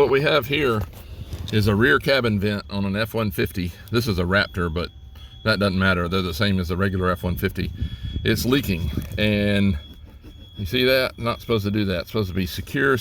what we have here is a rear cabin vent on an F-150. This is a Raptor, but that doesn't matter. They're the same as the regular F-150. It's leaking, and you see that? Not supposed to do that. It's supposed to be secure.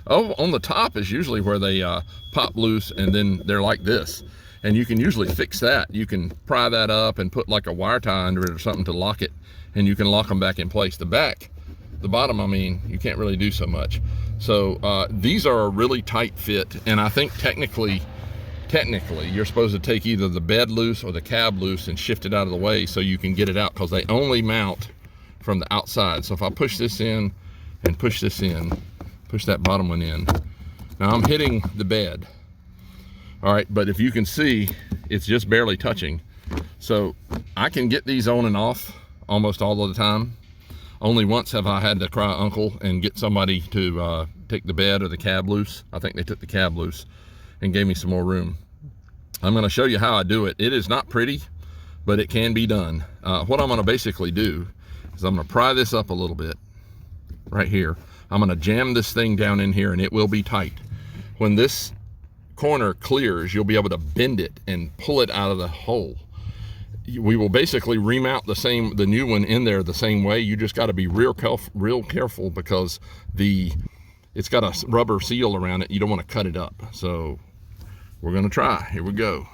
Oh, on the top is usually where they pop loose, and then they're like this. And you can usually fix that. You can pry that up and put like a wire tie under it or something to lock it, and you can lock them back in place. The bottom, I mean, you can't really do so much. So these are a really tight fit, and I think technically you're supposed to take either the bed loose or the cab loose and shift it out of the way so you can get it out, because they only mount from the outside. So if I push this in and push this in, push that bottom one in, now I'm hitting the bed. All right, but if you can see, it's just barely touching. So I can get these on and off almost all of the time. Only once have I had to cry uncle and get somebody to take the bed or the cab loose. I think they took the cab loose and gave me some more room. I'm going to show you how I do it. It is not pretty, but it can be done. What I'm going to basically do is I'm going to pry this up a little bit right here. I'm going to jam this thing down in here, and it will be tight. When this corner clears, you'll be able to bend it and pull it out of the hole. We will basically remount the new one in there the same way. You just got to be real careful because it's got a rubber seal around it. You don't want to cut it up. So we're going to try. Here we go.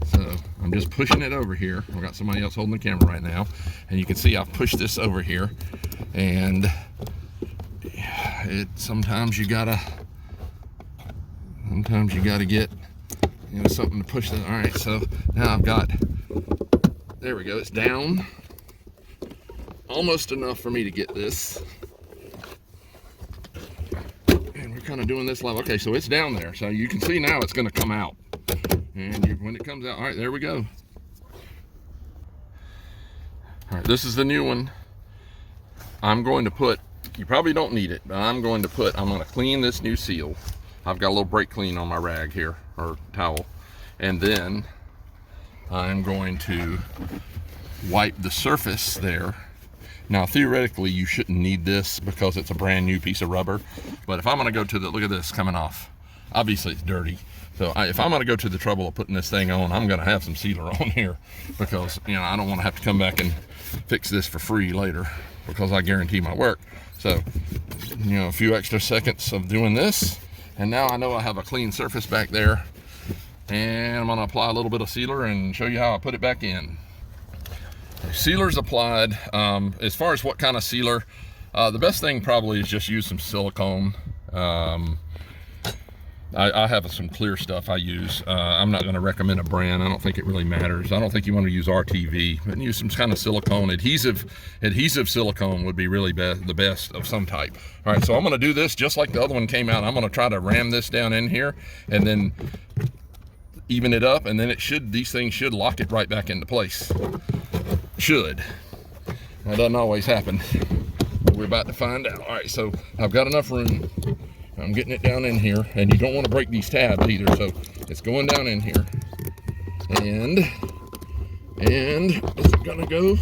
So I'm just pushing it over here. I've got somebody else holding the camera right now, and you can see I've pushed this over here, and sometimes you gotta get something to push that. All right, so now I've got, there we go, it's down almost enough for me to get this, and we're kind of doing this level. Okay, so it's down there, so you can see now it's going to come out, and when it comes out, all right, there we go. All right, this is the new one. I'm going to put, you probably don't need it, but I'm going to clean this new seal. I've got a little brake clean on my rag here, or towel, and then I'm going to wipe the surface there. Now theoretically you shouldn't need this because it's a brand new piece of rubber, but if I'm going to go to the, look at this coming off, obviously it's dirty, so if I'm going to go to the trouble of putting this thing on, I'm going to have some sealer on here, because I don't want to have to come back and fix this for free later, because I guarantee my work. So a few extra seconds of doing this, and now I know I have a clean surface back there, and I'm going to apply a little bit of sealer and show you how I put it back in. Sealer's applied. As far as what kind of sealer, the best thing probably is just use some silicone. I have some clear stuff I use. I'm not going to recommend a brand. I don't think it really matters. I don't think you want to use RTV, but use some kind of silicone. Adhesive silicone would be really the best of some type. All right, so I'm going to do this just like the other one came out. I'm going to try to ram this down in here and then even it up, and then these things should lock it right back into place. Should. That doesn't always happen. We're about to find out. All right, so I've got enough room. I'm getting it down in here, and you don't want to break these tabs either, so it's going down in here. And is it gonna go?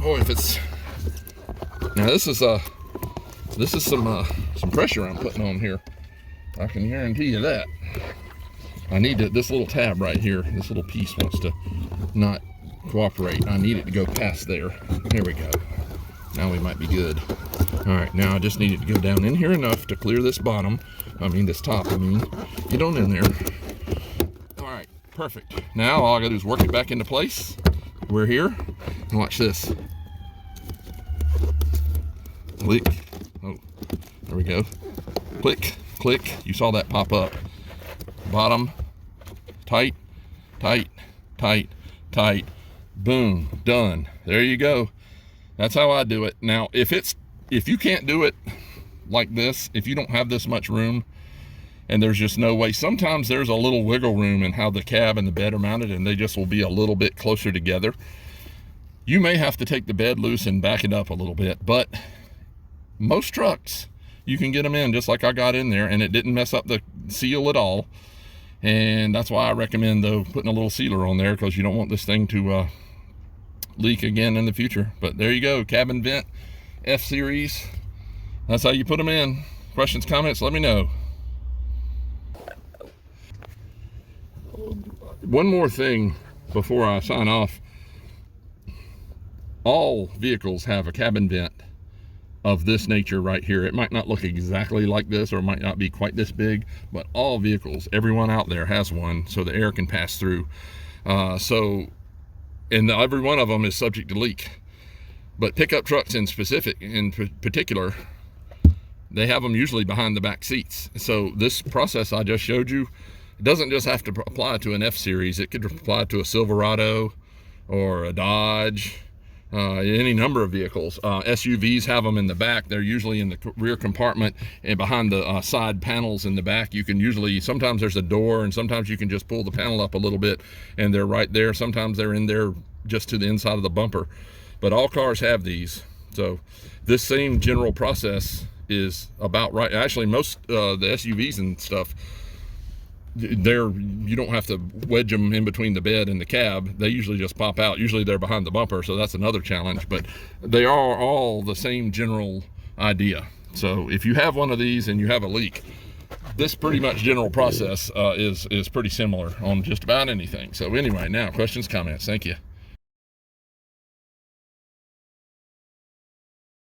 Oh, if it's, now this is some pressure I'm putting on here. I can guarantee you that. I need this little tab right here, this little piece wants to not cooperate. I need it to go past there. There we go. Now we might be good. All right, now I just need it to go down in here enough to clear this bottom. This top, get on in there. All right, perfect. Now all I gotta do is work it back into place. We're here, and watch this. Click, oh, there we go. Click, click, you saw that pop up. Bottom, tight, tight, tight, tight, boom, done. There you go. That's how I do it. Now, if you can't do it like this, if you don't have this much room and there's just no way, sometimes there's a little wiggle room in how the cab and the bed are mounted, and they just will be a little bit closer together. You may have to take the bed loose and back it up a little bit, but most trucks, you can get them in just like I got in there, and it didn't mess up the seal at all. And that's why I recommend, though, putting a little sealer on there, because you don't want this thing to leak again in the future. But there you go, cabin vent F-Series. That's how you put them in. Questions, comments, let me know. One more thing before I sign off. All vehicles have a cabin vent of this nature right here. It might not look exactly like this, or it might not be quite this big, but all vehicles, everyone out there has one, so the air can pass through. And every one of them is subject to leak. But pickup trucks in particular, they have them usually behind the back seats. So this process I just showed you, it doesn't just have to apply to an F-Series. It could apply to a Silverado or a Dodge, any number of vehicles. SUVs have them in the back. They're usually in the rear compartment and behind the side panels in the back. You can usually, sometimes there's a door, and sometimes you can just pull the panel up a little bit and they're right there. Sometimes they're in there just to the inside of the bumper. But all cars have these. So this same general process is about right. Actually, most the SUVs and stuff, you don't have to wedge them in between the bed and the cab. They usually just pop out. Usually they're behind the bumper, so that's another challenge, but they are all the same general idea. So if you have one of these and you have a leak, this pretty much general process is pretty similar on just about anything. So anyway, now questions, comments. Thank you.